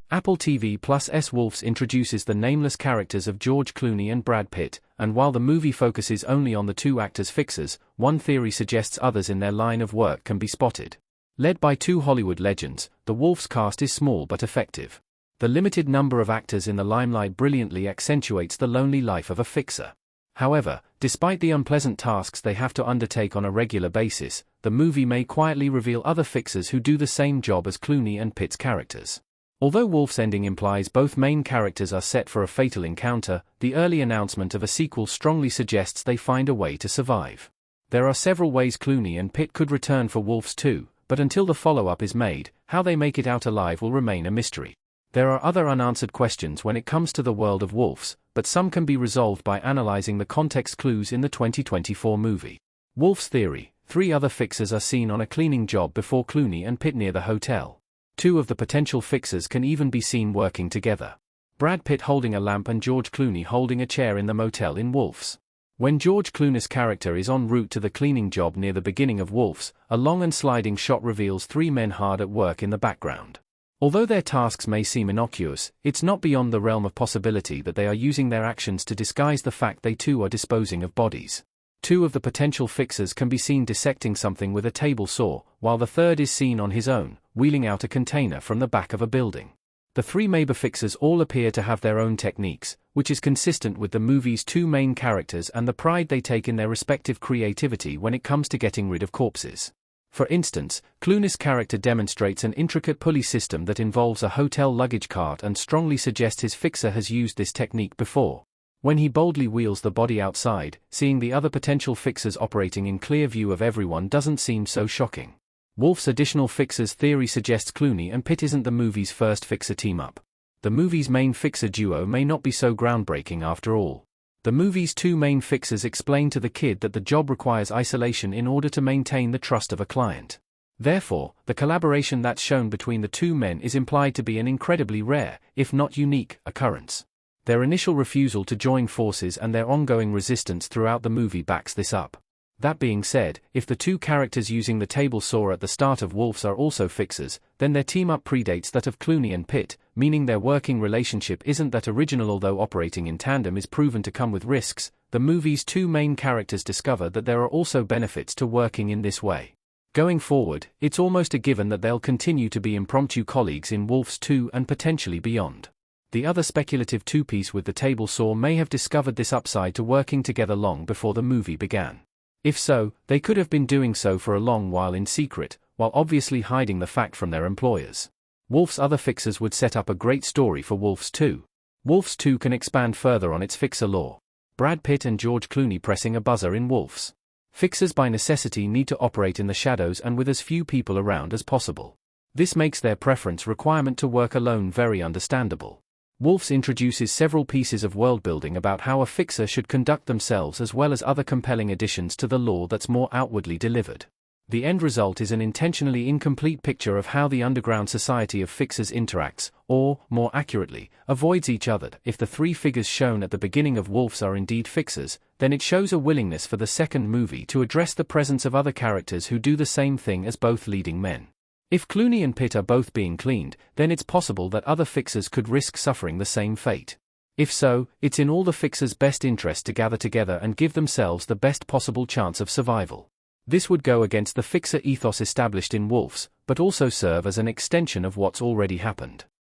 Apple TV Plus' Wolves introduces the nameless characters of George Clooney and Brad Pitt, and while the movie focuses only on the two actors' fixers, one theory suggests others in their line of work can be spotted. Led by two Hollywood legends, the Wolves cast is small but effective. The limited number of actors in the limelight brilliantly accentuates the lonely life of a fixer. However, despite the unpleasant tasks they have to undertake on a regular basis, the movie may quietly reveal other fixers who do the same job as Clooney and Pitt's characters. Although Wolf's ending implies both main characters are set for a fatal encounter, the early announcement of a sequel strongly suggests they find a way to survive. There are several ways Clooney and Pitt could return for Wolves 2, but until the follow-up is made, how they make it out alive will remain a mystery. There are other unanswered questions when it comes to the world of Wolves, but some can be resolved by analyzing the context clues in the 2024 movie. Wolf's theory: 3 other fixers are seen on a cleaning job before Clooney and Pitt near the hotel. 2 of the potential fixers can even be seen working together. Brad Pitt holding a lamp and George Clooney holding a chair in the motel in Wolves. When George Clooney's character is en route to the cleaning job near the beginning of Wolves, a long and sliding shot reveals 3 men hard at work in the background. Although their tasks may seem innocuous, it's not beyond the realm of possibility that they are using their actions to disguise the fact they too are disposing of bodies. 2 of the potential fixers can be seen dissecting something with a table saw, while the third is seen on his own, wheeling out a container from the back of a building. The 3 Maber fixers all appear to have their own techniques, which is consistent with the movie's 2 main characters and the pride they take in their respective creativity when it comes to getting rid of corpses. For instance, Clooney's character demonstrates an intricate pulley system that involves a hotel luggage cart and strongly suggests his fixer has used this technique before. When he boldly wheels the body outside, seeing the other potential fixers operating in clear view of everyone doesn't seem so shocking. Wolf's additional fixers theory suggests Clooney and Pitt isn't the movie's first fixer team-up. The movie's main fixer duo may not be so groundbreaking after all. The movie's 2 main fixers explain to the kid that the job requires isolation in order to maintain the trust of a client. Therefore, the collaboration that's shown between the 2 men is implied to be an incredibly rare, if not unique, occurrence. Their initial refusal to join forces and their ongoing resistance throughout the movie backs this up. That being said, if the 2 characters using the table saw at the start of Wolves are also fixers, then their team-up predates that of Clooney and Pitt, meaning their working relationship isn't that original. Although operating in tandem is proven to come with risks, the movie's 2 main characters discover that there are also benefits to working in this way. Going forward, it's almost a given that they'll continue to be impromptu colleagues in Wolves 2 and potentially beyond. The other speculative 2-piece with the table saw may have discovered this upside to working together long before the movie began. If so, they could have been doing so for a long while in secret, while obviously hiding the fact from their employers. Wolf's other fixers would set up a great story for Wolves 2. Wolves 2 can expand further on its fixer lore. Brad Pitt and George Clooney pressing a buzzer in Wolves. Fixers by necessity need to operate in the shadows and with as few people around as possible. This makes their preference requirement to work alone very understandable. Wolves introduces several pieces of world-building about how a fixer should conduct themselves as well as other compelling additions to the lore that's more outwardly delivered. The end result is an intentionally incomplete picture of how the underground society of fixers interacts, or, more accurately, avoids each other. If the 3 figures shown at the beginning of Wolves are indeed fixers, then it shows a willingness for the second movie to address the presence of other characters who do the same thing as both leading men. If Clooney and Pitt are both being cleaned, then it's possible that other fixers could risk suffering the same fate. If so, it's in all the fixers' best interest to gather together and give themselves the best possible chance of survival. This would go against the fixer ethos established in Wolves, but also serve as an extension of what's already happened.